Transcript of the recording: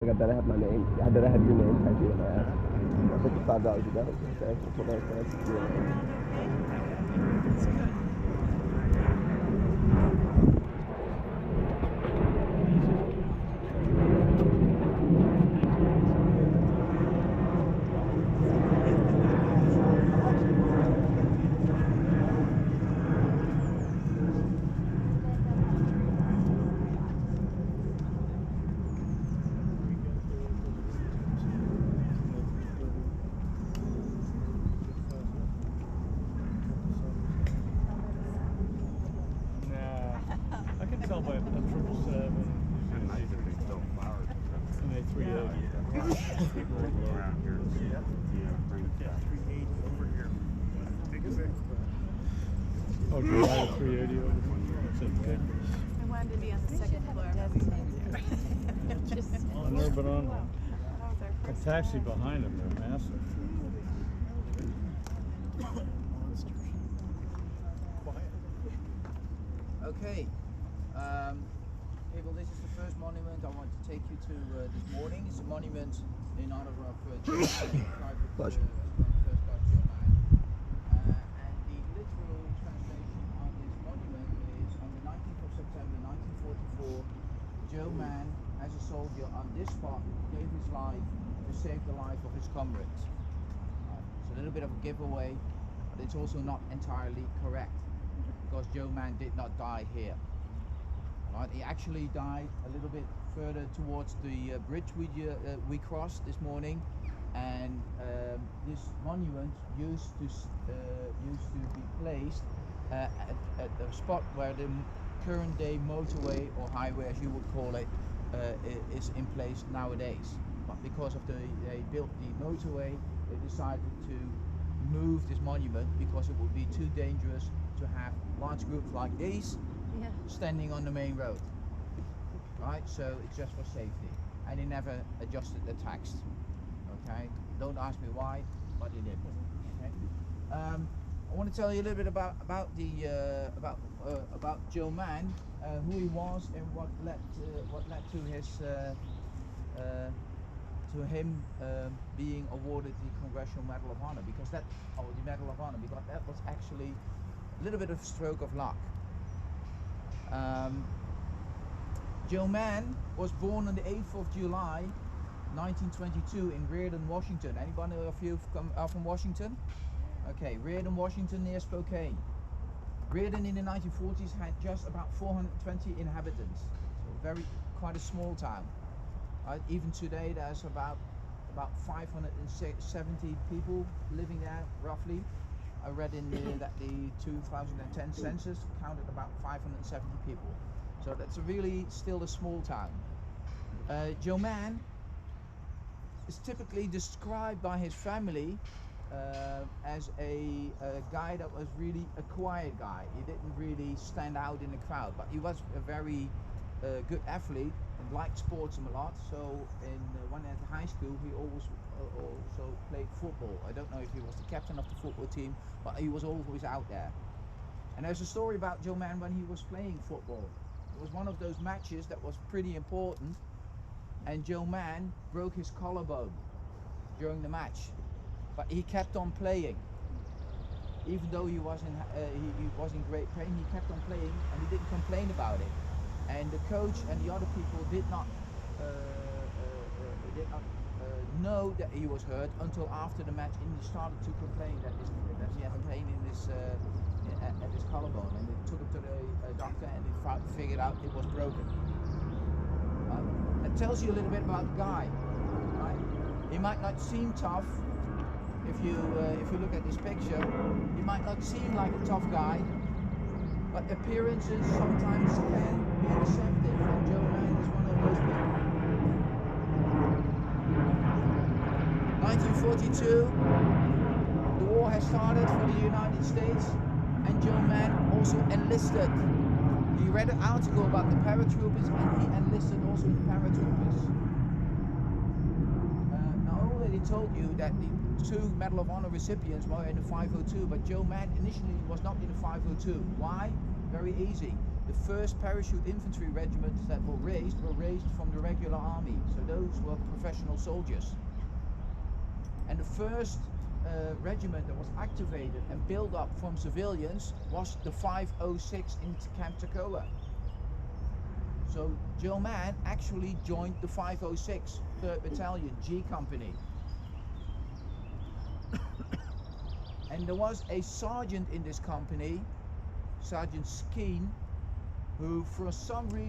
Like, I had my name. I had your name tattooed on my ass. $55 a day. Okay, that's what that's I can tell by a 777 and a 380. Oh, do you buy a 380 over there? That's okay. I wanted to be on the second floor. I've never been on one. A taxi behind them, they're massive. Okay. Well, this is the first monument I want to take you to this morning. It's a monument in honor of Joe Mann, Pleasure. First Class Joe Mann. And the literal translation on this monument is on the 19th of September 1944, Joe Mann, as a soldier on this spot, gave his life to save the life of his comrades. It's a little bit of a giveaway, but it's also not entirely correct, because Joe Mann did not die here. Right, he actually died a little bit further towards the bridge we crossed this morning, and this monument used to be placed at the spot where the current day motorway or highway, as you would call it, is in place nowadays. But because of they built the motorway, they decided to move this monument because it would be too dangerous to have large groups like these standing on the main road. Right, so it's just for safety, and they never adjusted the text. Okay, don't ask me why, but they did. Okay, I want to tell you a little bit about Joe Mann, who he was, and what led to his to him being awarded the Congressional Medal of Honor, because that was actually a little bit of stroke of luck. Joe Mann was born on the 8th of July 1922 in Reardon, Washington. Anybody of you are from Washington? Okay, Reardon, Washington, near Spokane. Reardon in the 1940s had just about 420 inhabitants, so quite a small town. Even today there's about 570 people living there, roughly. I read that the 2010 census counted about 570 people. So that's really still a small town. Joe Mann is typically described by his family as a guy that was really a quiet guy. He didn't really stand out in the crowd, but he was a very good athlete and liked sports a lot. So when at high school, he always also played football. I don't know if he was the captain of the football team, but he was always out there. And there's a story about Joe Mann when he was playing football. It was one of those matches that was pretty important, and Joe Mann broke his collarbone during the match, but he kept on playing. Even though he was in great pain, he kept on playing, and he didn't complain about it. And the coach and the other people did not know that he was hurt until after the match, and he started to complain that he had pain in his at his collarbone, and they took him to the doctor, and they figured out it was broken. That tells you a little bit about the guy. Right? He might not seem tough. If you look at this picture, he might not seem like a tough guy, but appearances sometimes can be deceptive, and Joe Mann is one of those people. 1942, the war has started for the United States, and Joe Mann also enlisted. He read an article about the paratroopers, and he enlisted also in the paratroopers. Now, I already told you that the two Medal of Honor recipients were in the 502, but Joe Mann initially was not in the 502. Why? Very easy. the first parachute infantry regiments that were raised from the regular army. So those were professional soldiers. And the first regiment that was activated and built up from civilians was the 506 in Camp Toccoa. So Joe Mann actually joined the 506 3rd Battalion G Company. And there was a sergeant in this company, Sergeant Skeen, who for some reason